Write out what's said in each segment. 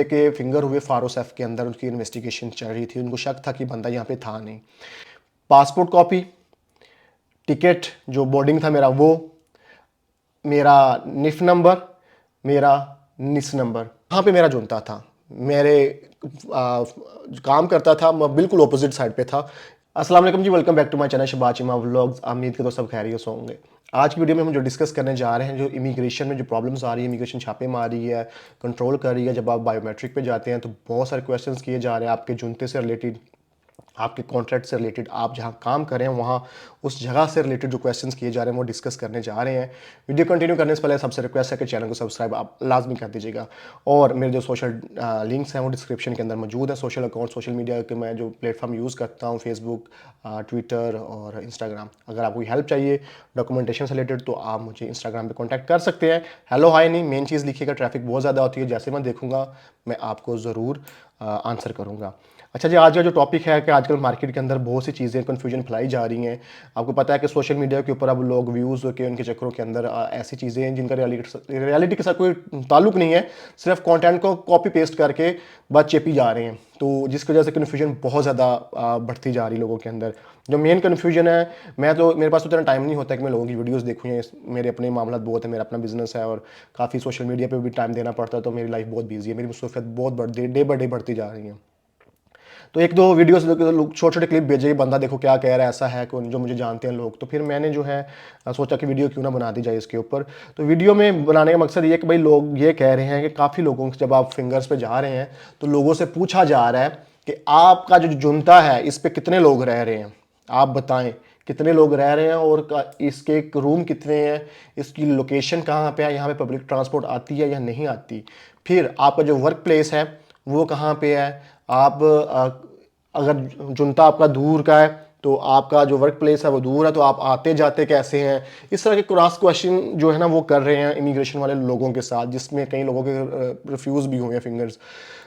के फिंगर हुए फारोसैफ के अंदर उनकी इन्वेस्टिगेशन चल रही थी। उनको शक था कि बंदा यहाँ पे था नहीं। पासपोर्ट कॉपी, टिकट जो बोर्डिंग था मेरा वो, मेरा निफ नंबर, मेरा निस नंबर, वहाँ पे मेरा जुनता था। मेरे काम करता था, मैं बिल्कुल ऑपोजिट साइड पे था। अस्सलाम वालेकुम जी, welcome back to my channel Shabaz Cheema vlogs. उम्मीद के तो सब खैरियत से होंगे। आज की वीडियो में हम जो डिस्कस करने जा रहे हैं, जो इमिग्रेशन में जो प्रॉब्लम्स आ रही है, इमिग्रेशन छापे मार रही है, कंट्रोल कर रही है। जब आप बायोमेट्रिक पे जाते हैं तो बहुत सारे क्वेश्चंस किए जा रहे हैं आपके जुनते से रिलेटेड, आपके कॉन्ट्रैक्ट से रिलेटेड, आप जहां काम कर रहे हैं वहां उस जगह से रिलेटेड जो क्वेश्चंस किए जा रहे हैं वो डिस्कस करने जा रहे हैं। वीडियो कंटिन्यू करने से पहले सबसे रिक्वेस्ट है कि चैनल को सब्सक्राइब आप लाजमी कर दीजिएगा। और मेरे जो सोशल लिंक्स हैं वो डिस्क्रिप्शन के अंदर मौजूद है। सोशल अकाउंट, सोशल मीडिया के मैं जो प्लेटफॉर्म यूज़ करता हूँ, फेसबुक, ट्विटर और इंस्टाग्राम। अगर आपको हेल्प चाहिए डॉक्यूमेंटेशन से रिलेटेड तो आप मुझे इंस्टाग्राम पे कांटेक्ट कर सकते हैं। हेलो हाय नहीं, मेन चीज़ लिखिएगा। ट्रैफिक बहुत ज़्यादा होती है, जैसे मैं देखूंगा मैं आपको ज़रूर आंसर करूँगा। अच्छा जी, आज का जो टॉपिक है कि आजकल मार्केट के अंदर बहुत सी चीज़ें कन्फ्यूजन फैलाई जा रही हैं। आपको पता है कि सोशल मीडिया के ऊपर अब लोग व्यूज़ के उनके चक्करों के अंदर ऐसी चीज़ें हैं जिनका रियलिटी के साथ कोई ताल्लुक नहीं है, सिर्फ कंटेंट को कॉपी पेस्ट करके बस चेपी जा रहे हैं। तो जिसकी वजह से कन्फ्यूजन बहुत ज़्यादा बढ़ती जा रही है लोगों के अंदर। जो मेन कन्फ्यूजन है, मेरे पास उतना टाइम नहीं होता कि मैं लोगों की वीडियोस देखूँ। मेरे अपने मामला बहुत है, मेरा अपना बिजनेस है और काफ़ी सोशल मीडिया पे भी टाइम देना पड़ता है। तो मेरी लाइफ बहुत बिजी है, मेरी मसरूफियत बहुत डे बाई डे बढ़ती जा रही है। तो एक दो वीडियोस छोटे छोटे क्लिप भेजे, बंदा देखो क्या कह रहा है, ऐसा है कि जो मुझे जानते हैं लोग। तो फिर मैंने जो है सोचा कि वीडियो क्यों ना बना दी जाए इसके ऊपर। तो वीडियो में बनाने का मकसद ये कि भाई लोग ये कह रहे हैं कि काफ़ी लोगों जब आप फिंगर्स पे जा रहे हैं तो लोगों से पूछा जा रहा है कि आपका जो जुनता है इस पर कितने लोग रह रहे हैं, आप बताएं कितने लोग रह रहे हैं और इसके रूम कितने हैं, इसकी लोकेशन कहाँ पे है, यहाँ पे पब्लिक ट्रांसपोर्ट आती है या नहीं आती, फिर आपका जो वर्क प्लेस है वो कहाँ पे है, आप अगर जुनता आपका दूर का है तो आपका जो वर्क प्लेस है वो दूर है तो आप आते जाते कैसे हैं। इस तरह के क्रॉस क्वेश्चन जो है ना वो कर रहे हैं इमिग्रेशन वाले लोगों के साथ, जिसमें कई लोगों के रिफ्यूज़ भी हुए हैं फिंगर्स।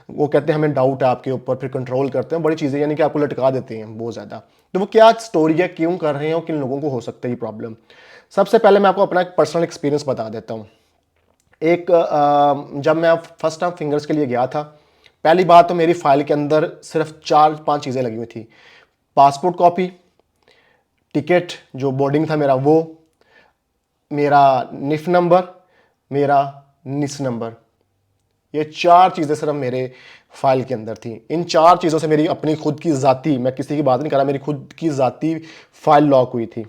वो कहते हैं हमें डाउट है आपके ऊपर, फिर कंट्रोल करते हैं बड़ी चीज़ें, यानी कि आपको लटका देते हैं बहुत ज़्यादा। तो वो क्या स्टोरी है, क्यों कर रहे हैं और किन लोगों को हो सकता है ये प्रॉब्लम। सबसे पहले मैं आपको अपना एक पर्सनल एक्सपीरियंस बता देता हूँ। जब मैं फर्स्ट टाइम फिंगर्स के लिए गया था, पहली बात तो मेरी फाइल के अंदर सिर्फ 4-5 चीज़ें लगी हुई थी। पासपोर्ट कॉपी, टिकट जो बोर्डिंग था मेरा वो, मेरा निफ नंबर, मेरा निस नंबर। ये 4 चीज़ें सिर्फ मेरे फाइल के अंदर थी। इन 4 चीज़ों से मेरी अपनी खुद की ज़ाती, मैं किसी की बात नहीं कर रहा, मेरी खुद की ज़ाती फाइल लॉक हुई थी।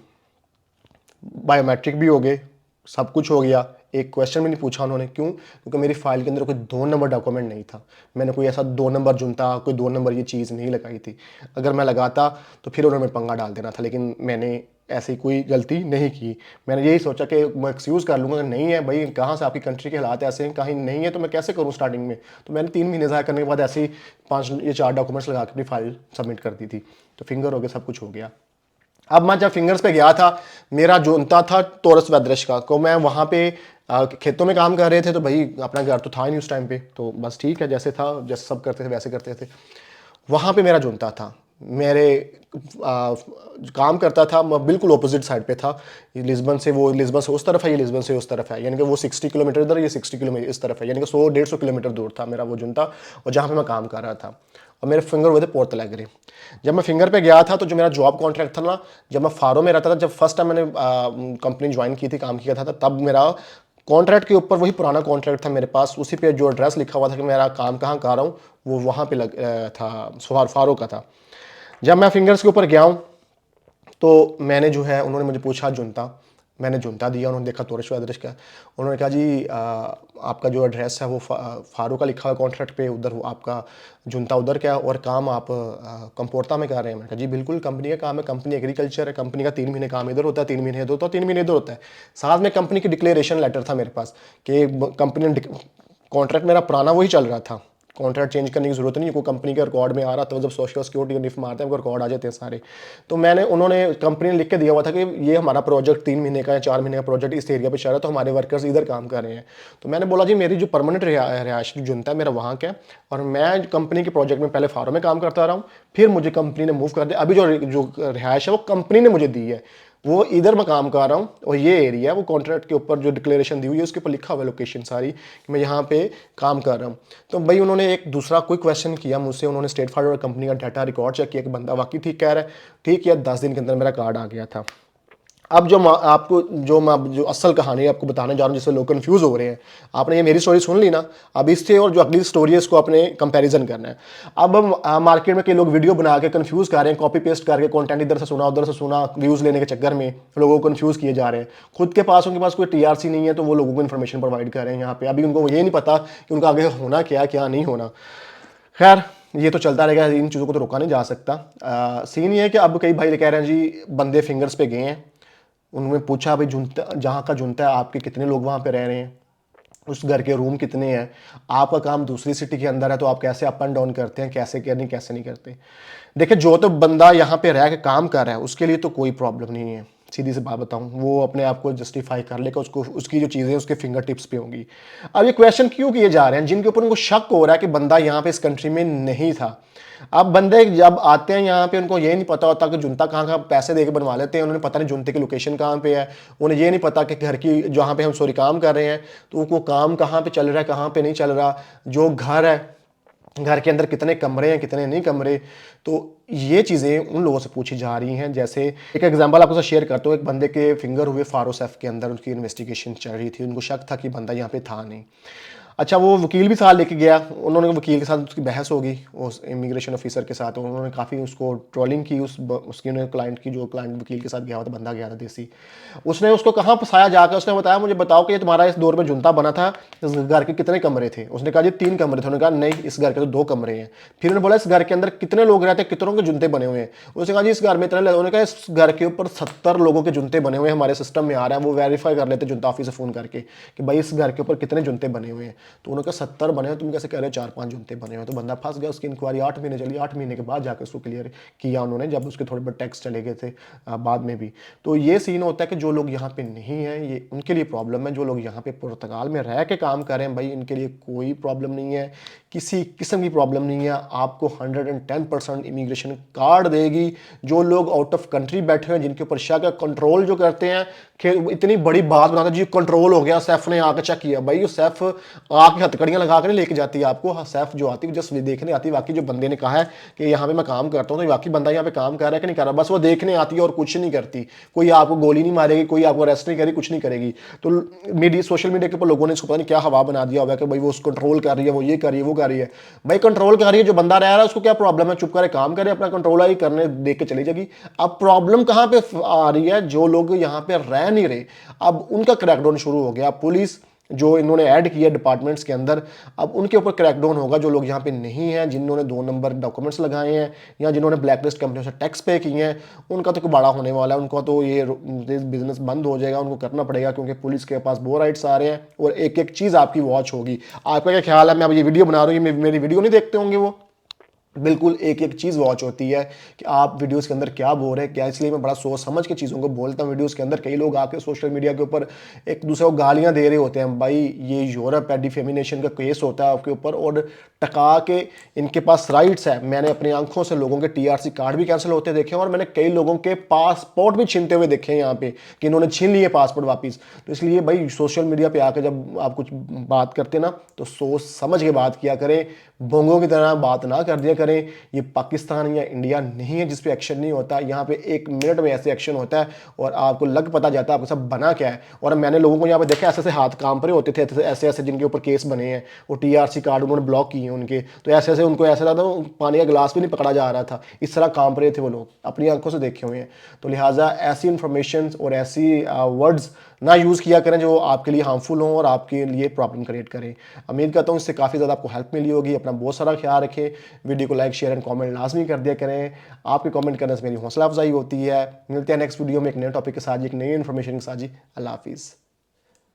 बायोमेट्रिक भी हो गए, सब कुछ हो गया, एक क्वेश्चन भी नहीं पूछा उन्होंने। क्यों? क्योंकि मेरी फाइल के अंदर कोई 2 नंबर डॉक्यूमेंट नहीं था। मैंने कोई ऐसा 2 नंबर जुनता, कोई 2 नंबर ये चीज़ नहीं लगाई थी। अगर मैं लगाता तो फिर उन्होंने पंगा डाल देना था, लेकिन मैंने ऐसी कोई गलती नहीं की। मैंने यही सोचा कि मैं एक्सक्यूज़ कर लूँगा, नहीं है भाई, कहाँ से आपकी कंट्री के हालात ऐसे हैं, कहीं नहीं है तो मैं कैसे करूँ स्टार्टिंग में। तो मैंने 3 महीने ज़ाया करने के बाद ऐसे ही 5 या 4 डॉक्यूमेंट्स लगा के अपनी फाइल सबमिट कर दी थी। तो फिंगर हो गया, सब कुछ हो गया। अब मैं जब फिंगर्स पे गया था, मेरा जोनता था टोरस वेदरश का, को मैं वहाँ पे खेतों में काम कर रहे थे। तो भाई अपना घर तो था ही नहीं उस टाइम पे, तो बस ठीक है, जैसे था, जैसे सब करते थे वैसे करते थे। वहाँ पे मेरा जोनता था, मेरे काम करता था, मैं बिल्कुल ऑपोजिट साइड पे था। लिस्बन से उस तरफ है, ये लिस्बन से उस तरफ है, यानी कि वो 60 किलोमीटर इधर, ये 60 किलोमीटर इस तरफ है, यानी कि 100-150 किलोमीटर दूर था मेरा वो जुनता, और जहाँ पे मैं काम कर रहा था। और मेरे फिंगर हुए थे पोर्ट लैगरे। जब मैं फिंगर पे गया था तो जो मेरा जॉब कॉन्ट्रैक्ट था ना, जब मैं फारो में रहता था, जब फर्स्ट टाइम मैंने कंपनी ज्वाइन की थी, काम किया था, तब मेरा कॉन्ट्रैक्ट के ऊपर वही पुराना कॉन्ट्रैक्ट था मेरे पास। उसी पे जो एड्रेस लिखा हुआ था कि मेरा काम कहाँ कर रहा हूँ, वो वहाँ पे था, फारो का था। जब मैं फिंगर्स के ऊपर गया हूँ तो मैंने जो है, उन्होंने मुझे पूछा जुनता, मैंने जुनता दिया। उन्होंने देखा तोरश एड्रेस का, उन्होंने कहा जी आपका जो एड्रेस है वो फारू का लिखा हुआ कॉन्ट्रैक्ट पे, उधर वो आपका जुनता उधर क्या और काम आप कंपोर्ता में कर रहे हैं। मैंने कहा जी बिल्कुल, कंपनी का काम है, कंपनी एग्रीकल्चर है, कंपनी का 3 महीने काम इधर होता है, 3 महीने इधर होता है, 3 महीने इधर होता है। साथ में कंपनी की डिक्लेरेशन लेटर था मेरे पास कि कंपनी ने, कॉन्ट्रैक्ट मेरा पुराना वही चल रहा था, कॉन्ट्रैक्ट चेंज करने की जरूरत नहीं, कोई कंपनी के रिकॉर्ड में आ रहा था, जब सोशल सिक्योरिटी का निफ मारते हैं वो रिकॉर्ड आ जाते हैं सारे। तो उन्होंने कंपनी ने लिख के दिया हुआ था कि ये हमारा प्रोजेक्ट 3 महीने का या 4 महीने का प्रोजेक्ट इस एरिया पे चल रहा है, तो हमारे वर्कर्स इधर काम कर रहे हैं। तो मैंने बोला जी मेरी जो परमानेंट रिहायश जो जुनता है मेरा वहाँ का है, और मैं कंपनी के प्रोजेक्ट में पहले फारो में काम करता रहा हूँ, फिर मुझे कंपनी ने मूव कर दिया। अभी जो जो रिहायश है वो कंपनी ने मुझे दी है, वो इधर मैं काम कर रहा हूँ और ये एरिया है, वो कॉन्ट्रैक्ट के ऊपर जो डिक्लेरेशन दी हुई है उसके ऊपर लिखा हुआ है लोकेशन सारी कि मैं यहाँ पे काम कर रहा हूँ। तो भाई उन्होंने एक दूसरा कोई क्वेश्चन किया मुझसे, उन्होंने स्टेट फॉरवर्ड कंपनी का डाटा रिकॉर्ड चेक किया कि बंदा वाकई ठीक कह रहा है। ठीक है, 10 दिन के अंदर मेरा कार्ड आ गया था। अब आपको जो असल कहानी आपको बताने जा रहा हूँ जिससे लोग कंफ्यूज हो रहे हैं, आपने ये मेरी स्टोरी सुन ली ना, अब इससे और जो अगली स्टोरी है इसको आपने कंपैरिजन करना है। अब मार्केट में कई लोग वीडियो बना के कंफ्यूज कर रहे हैं, कॉपी पेस्ट करके कंटेंट इधर से सुना उधर से सुना, व्यूज़ लेने के चक्कर में लोगों को कंफ्यूज किए जा रहे हैं। खुद के पास उनके पास कोई टीआरसी नहीं है तो वो लोगों को इन्फॉर्मेशन प्रोवाइड कर रहे हैं यहाँ पे। अभी उनको ये नहीं पता कि उनका आगे होना क्या क्या नहीं होना। खैर ये तो चलता रहेगा, इन चीज़ों को तो रोका नहीं जा सकता। सीन ये है कि अब कई भाई कह रहे हैं जी बंदे फिंगर्स पे गए हैं, उन्होंने पूछा भाई जुनता जहाँ का जुनता है आपके कितने लोग वहाँ पे रह रहे हैं, उस घर के रूम कितने हैं, आपका काम दूसरी सिटी के अंदर है तो आप कैसे अप एंड डाउन करते हैं, कैसे नहीं करते। देखिए जो तो बंदा यहाँ पे रह के काम कर रहा है उसके लिए तो कोई प्रॉब्लम नहीं है, सीधी सी बात बताऊं, वो अपने आप को जस्टिफाई कर लेगा, उसको उसकी जो चीज़ें उसके फिंगर टिप्स पे होंगी। अब ये क्वेश्चन क्यों किए जा रहे हैं जिनके ऊपर उनको शक हो रहा है कि बंदा यहाँ पे इस कंट्री में नहीं था। अब बंदे जब आते हैं यहाँ पे उनको ये नहीं पता होता कि जुनता कहाँ पैसे दे के बनवा लेते हैं, उन्हें पता नहीं जुनते की लोकेशन कहाँ पे है, उन्हें ये नहीं पता कि घर की जहाँ पे हम सॉरी काम कर रहे हैं तो वो काम कहाँ पे चल रहा है कहाँ पे नहीं चल रहा, जो घर है घर के अंदर कितने कमरे हैं कितने नहीं कमरे। तो ये चीज़ें उन लोगों से पूछी जा रही हैं। जैसे एक एग्जांपल आपको शेयर करता हूँ, एक बंदे के फिंगर हुए फारोसैफ के अंदर, उनकी इन्वेस्टिगेशन चल रही थी, उनको शक था कि बंदा यहाँ पे था नहीं। अच्छा वो वकील भी साथ लेके गया, उन्होंने वकील के साथ उसकी बहस होगी उस इमिग्रेशन ऑफिसर के साथ, उन्होंने काफ़ी उसको ट्रोलिंग की उसकी क्लाइंट की, जो क्लाइंट वकील के साथ गया हुआ था, बंदा गया था देसी। उसने उसको कहाँ फंसाया जाकर, उसने बताया मुझे बताओ कि ये तुम्हारा इस दौर में जुनता बना था, इस घर के कितने कमरे थे। उसने कहा जी 3 कमरे थे। उन्होंने कहा नहीं इस घर के तो 2 कमरे हैं। फिर उन्होंने बोला इस घर के अंदर कितने लोग रहते हैं, कितनों के जुनते बने हुए हैं। उसने कहा जी इस घर में इतने, उन्होंने कहा इस घर के ऊपर 70 लोगों के जुनते बने हुए हैं, हमारे सिस्टम में आ रहा है, वो वेरीफाई कर लेते जुनता ऑफिस से फ़ोन करके कि भाई इस घर के ऊपर कितने जुनते बने हुए हैं। तो उन्होंने कहा 70 बने हैं, तुम कैसे कह रहे हो 4-5 जुनते बने हुए। तो बंदा फंस गया, उसकी इंक्वायरी 8 महीने चली, 8 महीने के बाद जाकर उसको क्लियर किया उन्होंने, जब उसके थोड़े बहुत टैक्स चले गए थे बाद में भी। तो ये सीन होता है कि जो लोग यहाँ पे नहीं हैं ये उनके लिए प्रॉब्लम है, जो लोग यहाँ पे पुर्तगाल में रह के काम कर रहे हैं भाई इनके लिए कोई प्रॉब्लम नहीं है, किसी किस्म की प्रॉब्लम नहीं है। आपको 110% इमिग्रेशन कार्ड देगी। जो लोग आउट ऑफ कंट्री बैठे हुए हैं जिनके ऊपर शक है, कंट्रोल जो करते हैं, इतनी बड़ी बात बनाते हैं जी कंट्रोल हो गया, सैफ ने आके चेक किया, भाई सैफ आके हथकड़ियां लगा कर नहीं लेके जाती है आपको। सैफ जो आती है जस्ट देखने आती है वाकई जो बंदे ने कहा है कि यहाँ पे मैं काम करता हूँ तो वाकई बंदा यहाँ पे काम कर रहा है कि नहीं कर रहा, बस वो देखने आती है और कुछ नहीं करती। कोई आपको गोली नहीं मारेगी, कोई आपको अरेस्ट नहीं करेगी, कुछ नहीं करेगी। तो मीडिया सोशल मीडिया के ऊपर लोगों ने इसको पता नहीं क्या हवा बना दिया होगा कि भाई वो उसको कंट्रोल कर रही है, वो ये कर रही है वो कर रही है। भाई कंट्रोल कर रही है, जो बंदा रह रहा है उसको क्या प्रॉब्लम है, चुप करे काम करे, अपना कंट्रोल आई करने देख के चली जाएगी। अब प्रॉब्लम कहां पे आ रही है, जो लोग यहां पे रह नहीं रहे अब उनका क्रैकडाउन शुरू हो गया। पुलिस जो इन्होंने ऐड किया डिपार्टमेंट्स के अंदर, अब उनके ऊपर क्रैकडाउन होगा। जो लोग यहाँ पे नहीं हैं, जिन्होंने 2 नंबर डॉक्यूमेंट्स लगाए हैं या जिन्होंने ब्लैकलिस्ट कंपनियों से टैक्स पे किए हैं, उनका तो कोई बड़ा होने वाला है, उनका तो ये बिजनेस बंद हो जाएगा, उनको करना पड़ेगा क्योंकि पुलिस के पास बहुत राइट्स आ रहे हैं और एक एक चीज़ आपकी वॉच होगी। आपका क्या ख्याल है, मैं अब ये वीडियो बना रहा हूँ, मेरी वीडियो नहीं देखते होंगे वो, बिल्कुल एक एक चीज़ वॉच होती है कि आप वीडियोस के अंदर क्या बोल रहे हैं क्या। इसलिए मैं बड़ा सोच समझ के चीज़ों को बोलता हूँ। वीडियोस के अंदर कई लोग आके सोशल मीडिया के ऊपर एक दूसरे को गालियां दे रहे होते हैं, भाई ये यूरोप है, डिफेमिनेशन का केस होता है आपके ऊपर और टका के इनके पास राइट्स है। मैंने अपनी आंखों से लोगों के टीआरसी कार्ड भी कैंसिल होते देखे और मैंने कई लोगों के पासपोर्ट भी छीनते हुए देखे हैं यहाँ पे कि इन्होंने छीन लिए पासपोर्ट वापिस। तो इसलिए भाई सोशल मीडिया पे आके जब आप कुछ बात करते ना तो सोच समझ के बात किया करें, भोंगों की तरह बात ना कर दिया करें। ये पाकिस्तान या इंडिया नहीं है जिस पे एक्शन नहीं होता, यहाँ पे 1 मिनट में ऐसे एक्शन होता है और आपको लग पता जाता है आपको सब बना क्या है। और मैंने लोगों को यहाँ पे देखा ऐसे ऐसे हाथ काम पर होते थे, ऐसे ऐसे जिनके ऊपर केस बने हैं, वो टीआरसी कार्ड उन्होंने ब्लॉक किए हैं उनके, तो ऐसे ऐसे उनको ऐसा था पानी का गिलास भी नहीं पकड़ा जा रहा था, इस तरह काम पर थे वो लोग, अपनी आंखों से देखे हुए हैं। तो लिहाजा ऐसी इंफॉर्मेशन और ऐसी वर्ड्स ना यूज़ किया करें जो आपके लिए हार्मफुल हों और आपके लिए प्रॉब्लम क्रिएट करें। उम्मीद करता हूँ इससे काफ़ी ज़्यादा आपको हेल्प मिली होगी। अपना बहुत सारा ख्याल रखें, वीडियो को लाइक शेयर एंड कमेंट लाजमी कर दिया करें। आपके कमेंट करने से मेरी हौसला अफजाई होती है। मिलते हैं नेक्स्ट वीडियो में एक नए टॉपिक के साथ, एक नई इन्फॉर्मेशन के साथ जी। अल्लाह हाफिज़।